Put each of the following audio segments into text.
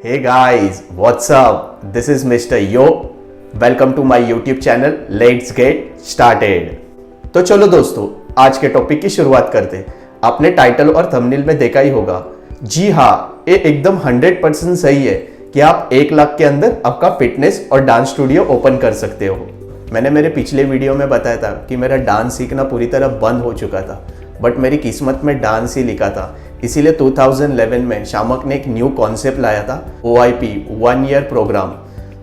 Hey guys, what's up? This is Mr. Yo. Welcome to my YouTube channel. Let's get started. तो चलो दोस्तों, आज के topic की शुरुआत करते हैं। आपने टाइटल और थंबनेल में देखा ही होगा। जी हाँ, ये एकदम 100% सही है कि आप 1 लाख के अंदर आपका फिटनेस और डांस स्टूडियो ओपन कर सकते हो। मैंने मेरे पिछले वीडियो में बताया था कि मेरा डांस सीखना पूरी तरह बंद हो चुका था, बट मेरी किस्मत में डांस ही लिखा था। इसीलिए 2011 में शामक ने एक न्यू कॉन्सेप्ट लाया था, OIP 1 year program.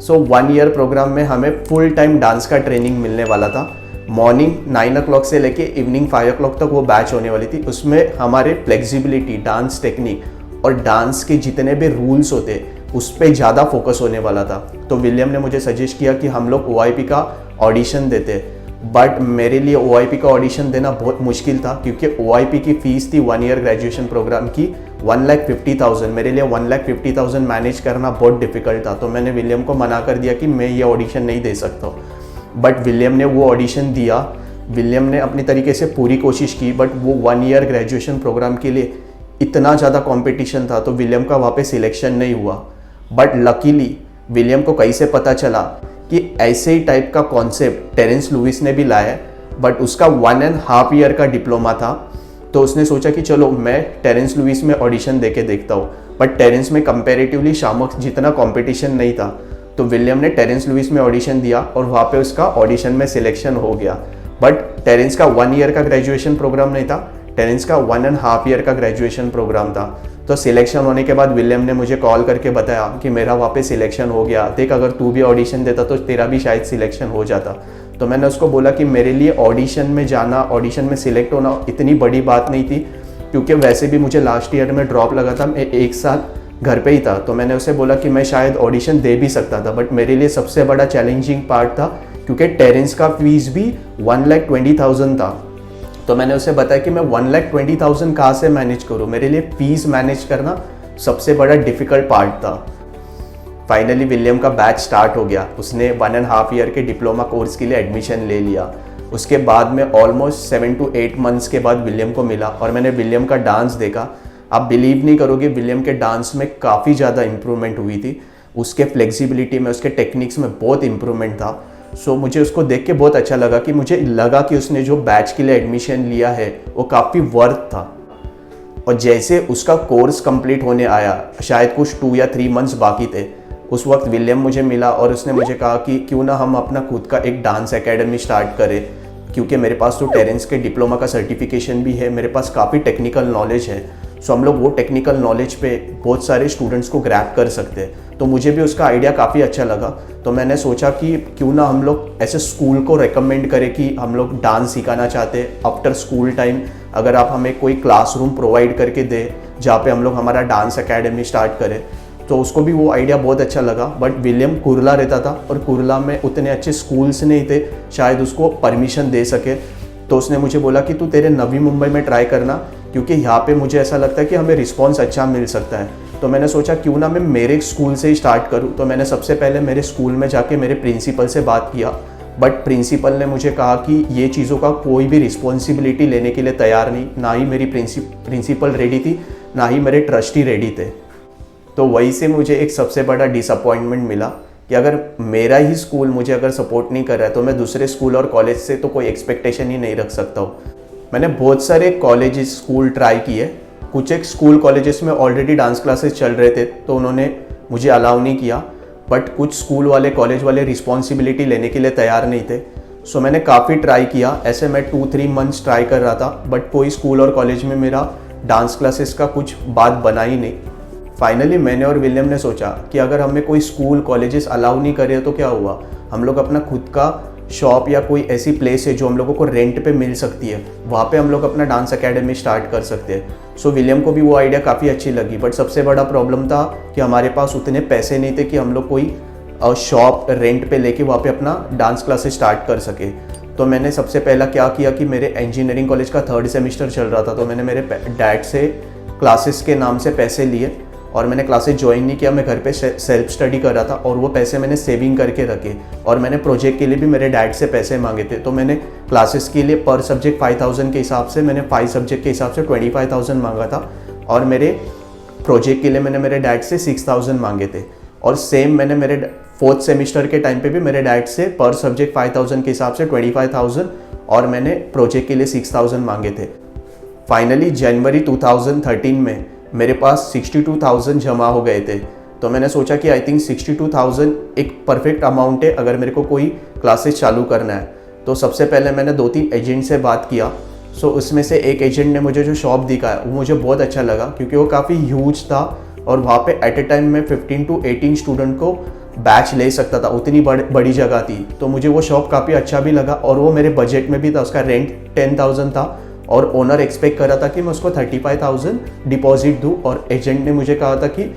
1 year program में हमें फुल टाइम डांस का ट्रेनिंग मिलने वाला था। मॉर्निंग 9 o'clock से लेके इवनिंग 5 o'clock तक वो बैच होने वाली थी। उसमें हमारे फ्लेक्सिबिलिटी, डांस टेक्निक और डांस के जितने भी रूल्स होते उस पर ज़्यादा फोकस होने वाला था। तो विलियम ने मुझे सजेस्ट किया कि हम लोग OIP का ऑडिशन देते, बट मेरे लिए OIP का ऑडिशन देना बहुत मुश्किल था क्योंकि OIP की फ़ीस थी 1 ईयर ग्रेजुएशन प्रोग्राम की 1,50,000। मेरे लिए 1,50,000 मैनेज करना बहुत डिफ़िकल्ट था। तो मैंने विलियम को मना कर दिया कि मैं ये ऑडिशन नहीं दे सकता। बट विलियम ने वो ऑडिशन दिया। विलियम ने अपनी तरीके से पूरी कोशिश की, बट वो 1 ईयर ग्रेजुएशन प्रोग्राम के लिए इतना ज़्यादा कॉम्पिटिशन था तो विलियम का वहाँ पे सिलेक्शन नहीं हुआ। बट लकीली विलियम को कैसे पता चला कि ऐसे ही टाइप का कॉन्सेप्ट टेरेंस लुइस ने भी लाया है, बट उसका 1.5 ईयर का डिप्लोमा था। तो उसने सोचा कि चलो मैं टेरेंस लुइस में ऑडिशन देके देखता हूँ। बट टेरेंस में कंपैरेटिवली शामक जितना कंपटीशन नहीं था, तो विलियम ने टेरेंस लुइस में ऑडिशन दिया और वहाँ पे उसका ऑडिशन में सिलेक्शन हो गया। बट टेरेंस का 1 ईयर का ग्रेजुएशन प्रोग्राम नहीं था, टेरेंस का 1.5 ईयर का ग्रेजुएशन प्रोग्राम था। तो सिलेक्शन होने के बाद विलियम ने मुझे कॉल करके बताया कि मेरा वहाँ पे सिलेक्शन हो गया, देख अगर तू भी ऑडिशन देता तो तेरा भी शायद सिलेक्शन हो जाता। तो मैंने उसको बोला कि मेरे लिए ऑडिशन में जाना, ऑडिशन में सिलेक्ट होना इतनी बड़ी बात नहीं थी, क्योंकि वैसे भी मुझे लास्ट ईयर में ड्रॉप लगा था, मैं 1 साल घर पे ही था। तो मैंने उसे बोला कि मैं शायद ऑडिशन दे भी सकता था, बट मेरे लिए सबसे बड़ा चैलेंजिंग पार्ट था क्योंकि टेरेंस का फीस भी 1,20,000 था। तो मैंने उसे बताया कि मैं 1,20,000 कहाँ से मैनेज करूँ, मेरे लिए फीस मैनेज करना सबसे बड़ा डिफ़िकल्ट पार्ट था। फाइनली विलियम का बैच स्टार्ट हो गया। उसने 1.5 ईयर के डिप्लोमा कोर्स के लिए एडमिशन ले लिया। उसके बाद में ऑलमोस्ट 7 to 8 months के बाद विलियम को मिला और मैंने विलियम का डांस देखा। आप बिलीव नहीं करोगे, विलियम के डांस में काफ़ी ज़्यादा इम्प्रूवमेंट हुई थी। उसके फ्लेक्सिबिलिटी में, उसके टेक्निक्स में बहुत इम्प्रूवमेंट था। मुझे उसको देख के बहुत अच्छा लगा कि मुझे लगा कि उसने जो बैच के लिए एडमिशन लिया है वो काफ़ी वर्थ था। और जैसे उसका कोर्स कंप्लीट होने आया, शायद कुछ 2 या 3 months बाकी थे, उस वक्त विलियम मुझे मिला और उसने मुझे कहा कि क्यों ना हम अपना खुद का एक डांस एकेडमी स्टार्ट करें, क्योंकि मेरे पास तो टेरेंस के डिप्लोमा का सर्टिफिकेशन भी है, मेरे पास काफ़ी टेक्निकल नॉलेज है। हम लोग वो टेक्निकल नॉलेज पे बहुत सारे स्टूडेंट्स को ग्रैब कर सकते हैं। तो मुझे भी उसका आइडिया काफ़ी अच्छा लगा। तो मैंने सोचा कि क्यों ना हम लोग ऐसे स्कूल को रेकमेंड करें कि हम लोग डांस सिखाना चाहते हैं आफ्टर स्कूल टाइम, अगर आप हमें कोई क्लासरूम प्रोवाइड करके दे जहाँ पे हम लोग हमारा डांस एकेडमी स्टार्ट करें। तो उसको भी वो आइडिया बहुत अच्छा लगा। बट विलियम कुरला रहता था और कुरला में उतने अच्छे स्कूल्स नहीं थे शायद उसको परमिशन दे सके। तो उसने मुझे बोला कि तू तेरे नवी मुंबई में ट्राई करना, क्योंकि यहाँ पे मुझे ऐसा लगता है कि हमें रिस्पॉन्स अच्छा मिल सकता है। तो मैंने सोचा क्यों ना मैं मेरे स्कूल से ही स्टार्ट करूँ। तो मैंने सबसे पहले मेरे स्कूल में जाके मेरे प्रिंसिपल से बात किया, बट प्रिंसिपल ने मुझे कहा कि ये चीज़ों का कोई भी रिस्पॉन्सिबिलिटी लेने के लिए तैयार नहीं। ना ही मेरी प्रिंसिपल रेडी थी, ना ही मेरे ट्रस्टी रेडी थे। तो वहीं से मुझे एक सबसे बड़ा डिसअपॉइंटमेंट मिला कि अगर मेरा ही स्कूल मुझे अगर सपोर्ट नहीं कर रहा है तो मैं दूसरे स्कूल और कॉलेज से तो कोई एक्सपेक्टेशन ही नहीं रख सकता हूँ। मैंने बहुत सारे कॉलेजेस, स्कूल ट्राई किए। कुछ एक स्कूल कॉलेजेस में ऑलरेडी डांस क्लासेस चल रहे थे तो उन्होंने मुझे अलाउ नहीं किया, बट कुछ स्कूल वाले, कॉलेज वाले रिस्पॉन्सिबिलिटी लेने के लिए तैयार नहीं थे। मैंने काफ़ी ट्राई किया। ऐसे मैं 2-3 months ट्राई कर रहा था, बट कोई स्कूल और कॉलेज में मेरा डांस क्लासेस का कुछ बात बना ही नहीं। फाइनली मैंने और विलियम ने सोचा कि अगर हमें कोई स्कूल, कॉलेजेस अलाउ नहीं करे तो क्या हुआ, हम लोग अपना खुद का शॉप या कोई ऐसी प्लेस है जो हम लोगों को रेंट पे मिल सकती है, वहाँ पे हम लोग अपना डांस एकेडमी स्टार्ट कर सकते हैं। विलियम को भी वो आइडिया काफ़ी अच्छी लगी, बट सबसे बड़ा प्रॉब्लम था कि हमारे पास उतने पैसे नहीं थे कि हम लोग कोई शॉप रेंट पे लेके वहाँ पे अपना डांस क्लासेस स्टार्ट कर सके। तो मैंने सबसे पहला क्या किया कि मेरे इंजीनियरिंग कॉलेज का 3rd सेमेस्टर चल रहा था, तो मैंने मेरे डैड से क्लासेस के नाम से पैसे लिए और मैंने क्लासेस ज्वाइन नहीं किया। मैं घर पे सेल्फ स्टडी कर रहा था और वो पैसे मैंने सेविंग करके रखे और मैंने प्रोजेक्ट के लिए भी मेरे डैड से पैसे मांगे थे। तो मैंने क्लासेस के लिए पर सब्जेक्ट 5,000 के हिसाब से, मैंने 5 सब्जेक्ट के हिसाब से 25,000 मांगा था और मेरे प्रोजेक्ट के लिए मैंने मेरे डैड से 6,000 मांगे थे, और सेम मैंने मेरे 4th सेमिस्टर के टाइम पे भी मेरे डैड से पर सब्जेक्ट 5,000 के हिसाब से 25,000 और मैंने प्रोजेक्ट के लिए 6,000 मांगे थे। फाइनली जनवरी 2013 में मेरे पास 62,000 जमा हो गए थे। तो मैंने सोचा कि आई थिंक 62,000 एक परफेक्ट अमाउंट है अगर मेरे को कोई क्लासेस चालू करना है। तो सबसे पहले मैंने 2-3 एजेंट से बात किया। सो उसमें से एक एजेंट ने मुझे जो शॉप दिखाया वो मुझे बहुत अच्छा लगा, क्योंकि वो काफ़ी ह्यूज था और वहाँ पे एट ए टाइम में 15 to 18 स्टूडेंट को बैच ले सकता था, उतनी बड़ी जगह थी। तो मुझे वो शॉप काफ़ी अच्छा भी लगा और वो मेरे बजट में भी था। उसका रेंट 10,000 था और ओनर एक्सपेक्ट कर रहा था कि मैं उसको 35,000 डिपॉजिट दूँ, और एजेंट ने मुझे कहा था कि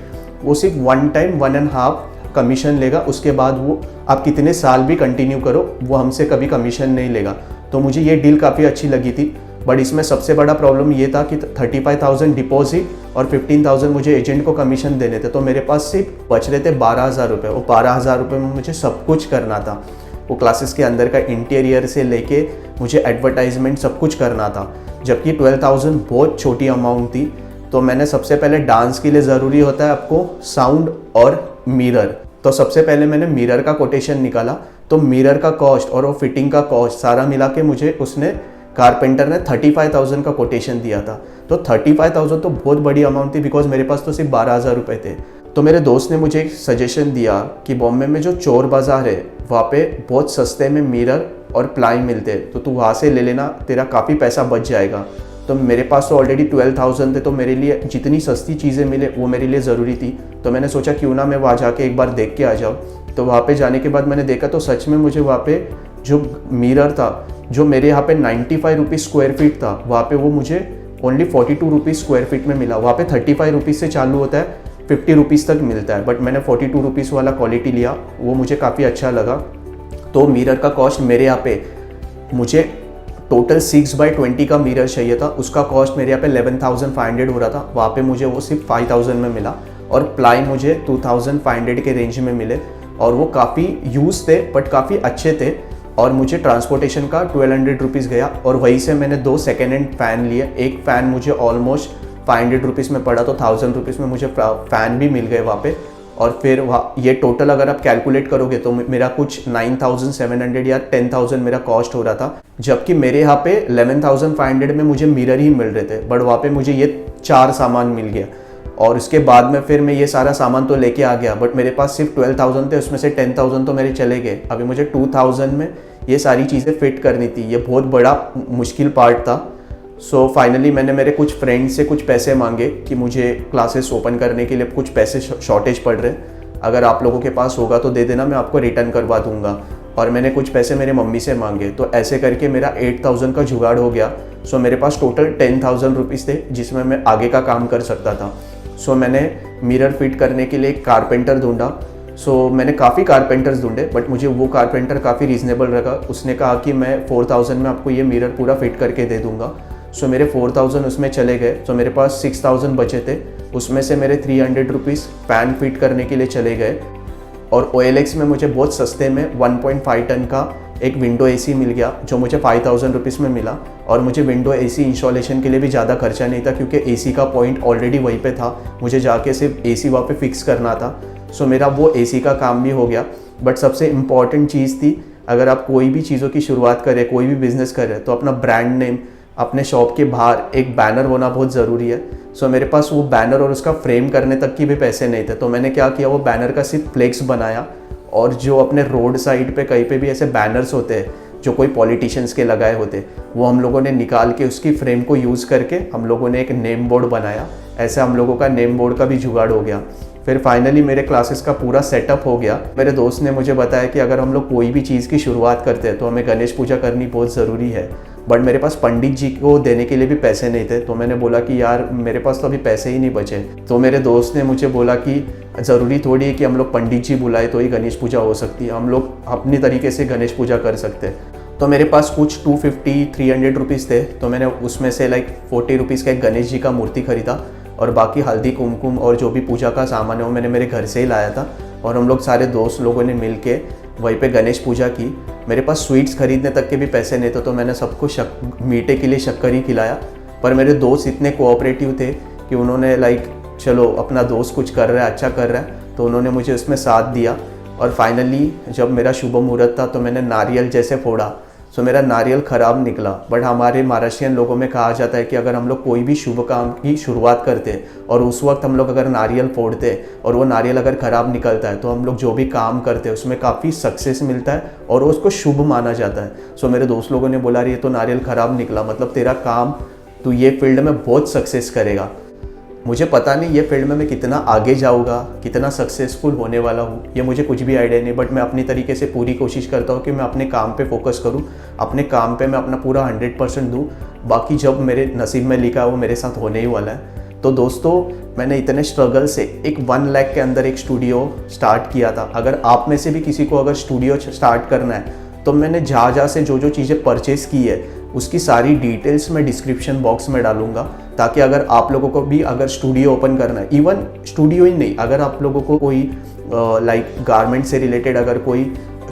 वो सिर्फ 1 टाइम 1.5 कमीशन लेगा, उसके बाद वो आप कितने साल भी कंटिन्यू करो वो हमसे कभी कमीशन नहीं लेगा। तो मुझे ये डील काफ़ी अच्छी लगी थी। बट इसमें सबसे बड़ा प्रॉब्लम ये था कि 35,000 डिपॉजिट और 15,000 मुझे एजेंट को कमीशन देने थे। तो मेरे पास सिर्फ बच रहे थे 12,000 रुपये। और 12,000 रुपये में मुझे सब कुछ करना था। वो क्लासेस के अंदर का इंटीरियर से लेके मुझे एडवर्टाइजमेंट सब कुछ करना था, जबकि 12,000 बहुत छोटी अमाउंट थी। तो मैंने सबसे पहले डांस के लिए ज़रूरी होता है आपको साउंड और मिरर। तो सबसे पहले मैंने मिरर का कोटेशन निकाला। तो मिरर का कॉस्ट और वो फिटिंग का कॉस्ट सारा मिला के मुझे उसने कारपेंटर ने 35,000 का कोटेशन दिया था। तो 35,000 तो बहुत बड़ी अमाउंट थी, बिकॉज मेरे पास तो सिर्फ 12,000 रुपये थे। तो मेरे दोस्त ने मुझे एक सजेशन दिया कि बॉम्बे में जो चोर बाज़ार है वहाँ पे बहुत सस्ते में मिरर और प्लाई मिलते हैं, तो तू वहाँ से ले लेना, तेरा काफ़ी पैसा बच जाएगा। तो मेरे पास तो ऑलरेडी 12,000 थे, तो मेरे लिए जितनी सस्ती चीज़ें मिले वो मेरे लिए ज़रूरी थी। तो मैंने सोचा क्यों ना मैं वहाँ जाके एक बार देख के आ जाऊँ। तो वहाँ पे जाने के बाद मैंने देखा तो सच में मुझे वहाँ पे जो मिरर था, जो मेरे यहाँ पे 95 रुपीज़ स्क्वायर फीट था, वहाँ पे वो मुझे ओनली 42 रुपीज़ स्क्वायर फीट में मिला। वहाँ पे 35 रुपीज़ से चालू होता है, 50 रुपीज़ तक मिलता है, बट मैंने 42 रुपीज़ वाला क्वालिटी लिया, वो मुझे काफ़ी अच्छा लगा। तो मिरर का कॉस्ट मेरे यहाँ पे मुझे टोटल 6x20 का मिरर चाहिए था, उसका कॉस्ट मेरे यहाँ पे 11,500 हो रहा था। वहाँ पे मुझे वो सिर्फ 5,000 में मिला, और प्लाई मुझे 2,500 के रेंज में मिले, और वो काफ़ी यूज़ थे बट काफ़ी अच्छे थे। और मुझे ट्रांसपोर्टेशन का 1,200 रुपीज़ गया, और वहीं से मैंने 2 सेकेंड हैंड फ़ैन लिए। एक फ़ैन मुझे ऑलमोस्ट 500 रुपीज़ में पड़ा, तो 1,000 रुपीज़ में मुझे फ़ैन भी मिल गए वहाँ पे। और फिर वहाँ ये टोटल अगर आप कैलकुलेट करोगे तो मेरा कुछ 9,700 या 10,000 मेरा कॉस्ट हो रहा था, जबकि मेरे यहाँ पे 11,500 में मुझे मिरर ही मिल रहे थे, बट वहाँ पे मुझे ये 4 सामान मिल गया। और उसके बाद में फिर मैं ये सारा सामान तो लेके आ गया, बट मेरे पास सिर्फ 12,000 थे, उसमें से 10,000 तो मेरे चले गए। अभी मुझे 2,000 में ये सारी चीज़ें फिट करनी थी, ये बहुत बड़ा मुश्किल पार्ट था। सो फाइनली मैंने मेरे कुछ फ्रेंड्स से कुछ पैसे मांगे कि मुझे क्लासेस ओपन करने के लिए कुछ पैसे शॉर्टेज पड़ रहे, अगर आप लोगों के पास होगा तो दे देना, मैं आपको रिटर्न करवा दूंगा। और मैंने कुछ पैसे मेरे मम्मी से मांगे, तो ऐसे करके मेरा 8,000 का जुगाड़ हो गया। सो मेरे पास टोटल 10,000 रुपीज़ थे, जिसमें मैं आगे का काम कर सकता था। सो मैंने मिरर फिट करने के लिए एक कारपेंटर ढूंढा। सो मैंने काफ़ी कारपेंटर्स ढूंढे, बट मुझे वो कारपेंटर काफ़ी रीज़नेबल लगा। उसने कहा कि मैं 4,000 में आपको ये मिरर पूरा फिट करके दे दूंगा। सो मेरे 4,000 उसमें चले गए। सो मेरे पास 6,000 बचे थे, उसमें से मेरे 300 रुपीज़ फ़ैन फिट करने के लिए चले गए। और OLX में मुझे बहुत सस्ते में 1.5 टन का एक विंडो AC मिल गया, जो मुझे 5,000 रुपीज़ में मिला। और मुझे विंडो AC इंस्टॉलेशन के लिए भी ज़्यादा खर्चा नहीं था, क्योंकि AC का पॉइंट ऑलरेडी वहीं पे था, मुझे जाके सिर्फ AC वहाँ पे फिक्स करना था। सो मेरा वो AC का काम भी हो गया। बट सबसे इम्पॉर्टेंट चीज़ थी, अगर आप कोई भी चीज़ों की शुरुआत करें, कोई भी बिज़नेस करें, तो अपना ब्रांड नेम, अपने शॉप के बाहर एक बैनर होना बहुत ज़रूरी है। सो मेरे पास वो बैनर और उसका फ्रेम करने तक की भी पैसे नहीं थे। तो मैंने क्या किया, वो बैनर का सिर्फ फ्लेक्स बनाया, और जो अपने रोड साइड पे कहीं पे भी ऐसे बैनर्स होते हैं जो कोई पॉलिटिशियंस के लगाए होते, वो हम लोगों ने निकाल के उसकी फ्रेम को यूज़ करके हम लोगों ने एक नेम बोर्ड बनाया। ऐसे हम लोगों का नेम बोर्ड का भी जुगाड़ हो गया। फिर फाइनली मेरे क्लासेस का पूरा सेटअप हो गया। मेरे दोस्त ने मुझे बताया कि अगर हम लोग कोई भी चीज़ की शुरुआत करते हैं तो हमें गणेश पूजा करनी बहुत ज़रूरी है। बट मेरे पास पंडित जी को देने के लिए भी पैसे नहीं थे। तो मैंने बोला कि यार मेरे पास तो अभी पैसे ही नहीं बचे। तो मेरे दोस्त ने मुझे बोला कि ज़रूरी थोड़ी है कि हम लोग पंडित जी बुलाए तो ही गणेश पूजा हो सकती है, हम लोग अपनी तरीके से गणेश पूजा कर सकते हैं। तो मेरे पास कुछ 250-300 रुपीज़ थे। तो मैंने उसमें से 40 रुपीज़ का एक गणेश जी का मूर्ति खरीदा, और बाकी हल्दी कुमकुम और जो भी पूजा का सामान है वो मैंने मेरे घर से ही लाया था। और हम लोग सारे दोस्त लोगों ने मिल के वहीं पे गणेश पूजा की। मेरे पास स्वीट्स खरीदने तक के भी पैसे नहीं थे, तो मैंने सबको मीठे के लिए शक्कर ही खिलाया। पर मेरे दोस्त इतने कोऑपरेटिव थे कि उन्होंने चलो अपना दोस्त कुछ कर रहा है, अच्छा कर रहा है, तो उन्होंने मुझे उसमें साथ दिया। और फाइनली जब मेरा शुभ मुहूर्त था तो मैंने नारियल जैसे फोड़ा, सो मेरा नारियल ख़राब निकला। बट हमारे महाराष्ट्रियन लोगों में कहा जाता है कि अगर हम लोग कोई भी शुभ काम की शुरुआत करते हैं और उस वक्त हम लोग अगर नारियल फोड़ते हैं और वो नारियल अगर ख़राब निकलता है तो हम लोग जो भी काम करते हैं उसमें काफ़ी सक्सेस मिलता है और उसको शुभ माना जाता है। सो मेरे दोस्त लोगों ने बोला ये तो नारियल ख़राब निकला, मतलब तेरा काम तू ये फील्ड में बहुत सक्सेस करेगा। मुझे पता नहीं ये फील्ड में मैं कितना आगे जाऊँगा, कितना सक्सेसफुल होने वाला हूँ, ये मुझे कुछ भी आइडिया नहीं। बट मैं अपनी तरीके से पूरी कोशिश करता हूँ कि मैं अपने काम पे फोकस करूँ, अपने काम पे मैं अपना पूरा 100% दूँ। बाकी जब मेरे नसीब में लिखा है वो मेरे साथ होने ही वाला है। तो दोस्तों मैंने इतने स्ट्रगल से एक 1 लाख के अंदर एक स्टूडियो स्टार्ट किया था। अगर आप में से भी किसी को अगर स्टूडियो स्टार्ट करना है तो मैंने जहाँ से जो चीज़ें परचेज़ की है उसकी सारी डिटेल्स मैं डिस्क्रिप्शन बॉक्स में डालूंगा, ताकि अगर आप लोगों को भी अगर स्टूडियो ओपन करना है, इवन स्टूडियो ही नहीं, अगर आप लोगों को कोई लाइक गारमेंट से रिलेटेड अगर कोई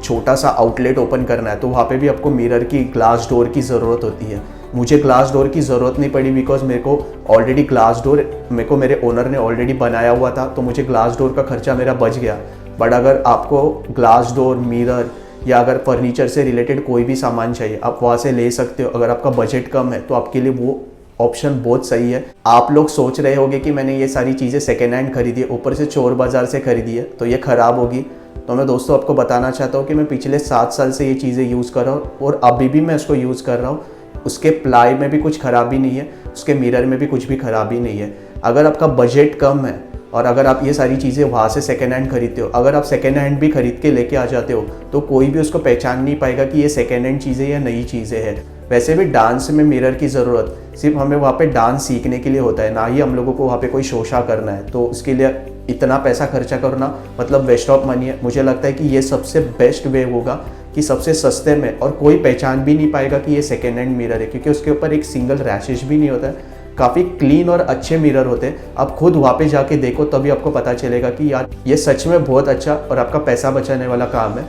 छोटा सा आउटलेट ओपन करना है तो वहाँ पे भी आपको मिरर की, ग्लास डोर की ज़रूरत होती है। मुझे ग्लास डोर की ज़रूरत नहीं पड़ी बिकॉज मेरे को ऑलरेडी ग्लास डोर मेरे को मेरे ओनर ने ऑलरेडी बनाया हुआ था, तो मुझे ग्लास डोर का खर्चा मेरा बच गया। बट अगर आपको ग्लास डोर, मिरर या अगर फर्नीचर से रिलेटेड कोई भी सामान चाहिए आप वहाँ से ले सकते हो। अगर आपका बजट कम है तो आपके लिए वो ऑप्शन बहुत सही है। आप लोग सोच रहे होंगे कि मैंने ये सारी चीज़ें सेकेंड हैंड खरीदी है, ऊपर से चोर बाज़ार से खरीदी है तो ये ख़राब होगी। तो मैं दोस्तों आपको बताना चाहता हूँ कि मैं पिछले 7 साल से ये चीज़ें यूज़ कर रहा हूँ और अभी भी मैं इसको यूज़ कर रहा हूँ। उसके प्लाई में भी कुछ ख़राबी नहीं है, उसके मिरर में भी कुछ भी ख़राबी नहीं है। अगर आपका बजट कम है और अगर आप ये सारी चीज़ें वहाँ से सेकेंड हैंड खरीदते हो, अगर आप सेकेंड हैंड भी खरीद के लेके आ जाते हो तो कोई भी उसको पहचान नहीं पाएगा कि ये सेकेंड हैंड चीज़ें या नई चीज़ें हैं। वैसे भी डांस में मिरर की ज़रूरत सिर्फ हमें वहाँ पे डांस सीखने के लिए होता है, ना ही हम लोगों को वहाँ पे कोई शोशा करना है। तो उसके लिए इतना पैसा खर्चा करना मतलब वेस्ट ऑफ मनी है। मुझे लगता है कि ये सबसे बेस्ट वे होगा कि सबसे सस्ते में, और कोई पहचान भी नहीं पाएगा कि ये सेकेंड हैंड मिरर है, क्योंकि उसके ऊपर एक सिंगल रैशेज भी नहीं होता है। काफ़ी क्लीन और अच्छे मिरर होते हैं। आप खुद वहाँ पे जाके देखो तभी आपको पता चलेगा कि यार ये सच में बहुत अच्छा और आपका पैसा बचाने वाला काम है।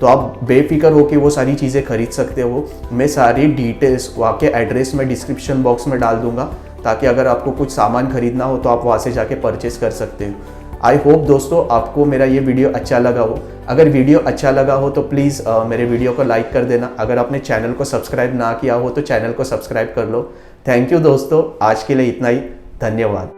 तो आप बेफिक्र हो कि वो सारी चीज़ें खरीद सकते हो। मैं सारी डिटेल्स वहाँ के एड्रेस में डिस्क्रिप्शन बॉक्स में डाल दूंगा, ताकि अगर आपको कुछ सामान खरीदना हो तो आप वहाँ से जाके परचेस कर सकते हो। आई होप दोस्तों आपको मेरा ये वीडियो अच्छा लगा हो। अगर वीडियो अच्छा लगा हो तो प्लीज़ मेरे वीडियो को लाइक कर देना। अगर आपने चैनल को सब्सक्राइब ना किया हो तो चैनल को सब्सक्राइब कर लो। थैंक यू दोस्तों, आज के लिए इतना ही। धन्यवाद।